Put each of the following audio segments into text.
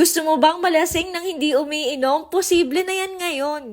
Gusto mo bang malasing nang hindi umiinom? Posible na yan ngayon.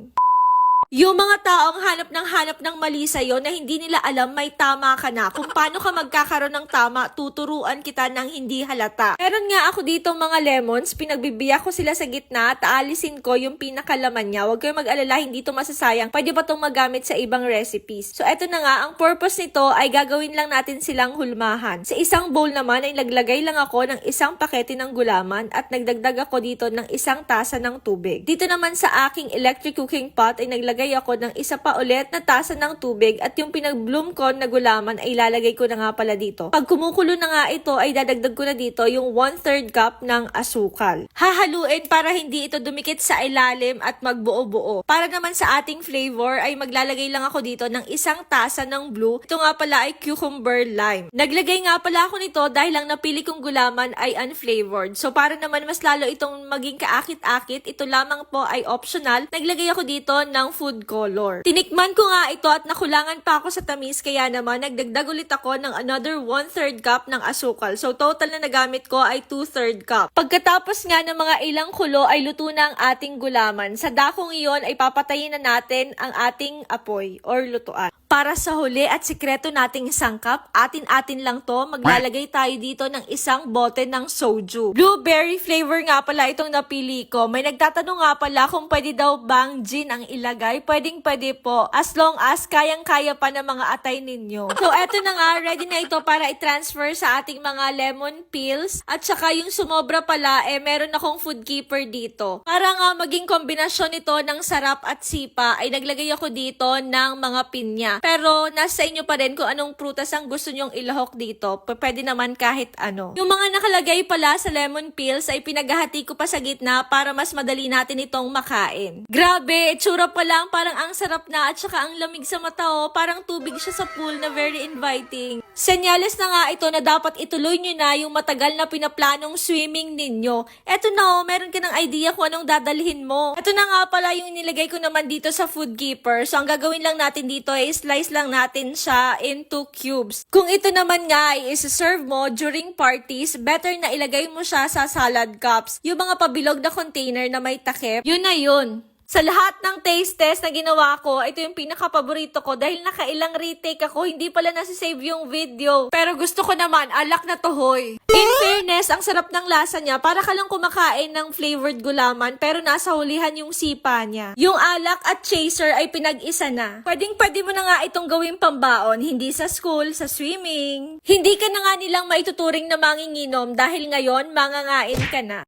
Yung mga taong hanap ng mali sa'yo na hindi nila alam may tama ka na. Kung paano ka magkakaroon ng tama, tuturuan kita ng hindi halata. Meron nga ako dito mga lemons, pinagbibiyak ko sila sa gitna at aalisin ko yung pinakalaman niya. Huwag kayong mag-alala, hindi ito masasayang. Pwede pa itong magamit sa ibang recipes. So eto na nga, ang purpose nito ay gagawin lang natin silang hulmahan. Sa isang bowl naman ay naglagay lang ako ng isang pakete ng gulaman at nagdagdag ako dito ng isang tasa ng tubig. Dito naman sa aking electric cooking pot ay naglagay ako ng isa pa ulit na tasa ng tubig at yung pinag-bloom ko na gulaman ay ilalagay ko na nga pala dito. Pag kumukulo na nga ito ay dadagdag ko na dito yung 1/3 cup ng asukal. Hahaluin para hindi ito dumikit sa ilalim at magbuo-buo. Para naman sa ating flavor ay maglalagay lang ako dito ng isang tasa ng blue. Ito nga pala ay cucumber lime. Naglagay nga pala ako nito dahil lang napili kong gulaman ay unflavored. So para naman mas lalo itong maging kaakit-akit, ito lamang po ay optional. Naglagay ako dito ng food color. Tinikman ko nga ito at nakulangan pa ako sa tamis kaya naman nagdagdag ulit ako ng another 1/3 cup ng asukal. So total na nagamit ko ay 2/3 cup. Pagkatapos nga ng mga ilang kulo ay luto na ang ating gulaman. Sa dakong iyon ay papatayin na natin ang ating apoy or lutuan. Para sa huli at sikreto nating sangkap, atin-atin lang to, maglalagay tayo dito ng isang bote ng soju. Blueberry flavor nga pala itong napili ko. May nagtatanong nga pala kung pwede daw bang gin ang ilagay. Pwedeng-pwede po, as long as kayang-kaya pa ng mga atay ninyo. So eto na nga, ready na ito para i-transfer sa ating mga lemon peels. At saka yung sumobra pala, meron akong food keeper dito. Para nga maging kombinasyon ito ng sarap at sipa, ay naglagay ako dito ng mga pinya. Pero nasa inyo pa rin kung anong prutas ang gusto nyong ilahok dito. Pwede naman kahit ano. Yung mga nakalagay pala sa lemon peels ay pinaghahati ko pa sa gitna para mas madali natin itong makain. Grabe, itsura pa lang parang ang sarap na at saka ang lamig sa mata oh. Parang tubig siya sa pool na very inviting. Senyales na nga ito na dapat ituloy nyo na yung matagal na pinaplanong swimming ninyo. Eto na oh, meron ka ng idea kung anong dadalhin mo. Eto na nga pala yung nilagay ko naman dito sa food keeper. So ang gagawin lang natin dito ay slice lang natin siya into cubes. Kung ito naman nga ay isa-serve mo during parties, better na ilagay mo siya sa salad cups. Yung mga pabilog na container na may takip, yun na yun. Sa lahat ng taste test na ginawa ko, ito yung pinaka-paborito ko dahil nakailang retake ako, hindi pala nasisave yung video. Pero gusto ko naman, alak na tohoy. In fairness, ang sarap ng lasa niya. Para ka lang kumakain ng flavored gulaman pero nasa hulihan yung sipa niya. Yung alak at chaser ay pinag-isa na. Pwedeng-pwede mo na nga itong gawing pambaon, hindi sa school, sa swimming. Hindi ka na nga nilang maituturing na manginginom dahil ngayon mangangain ka na.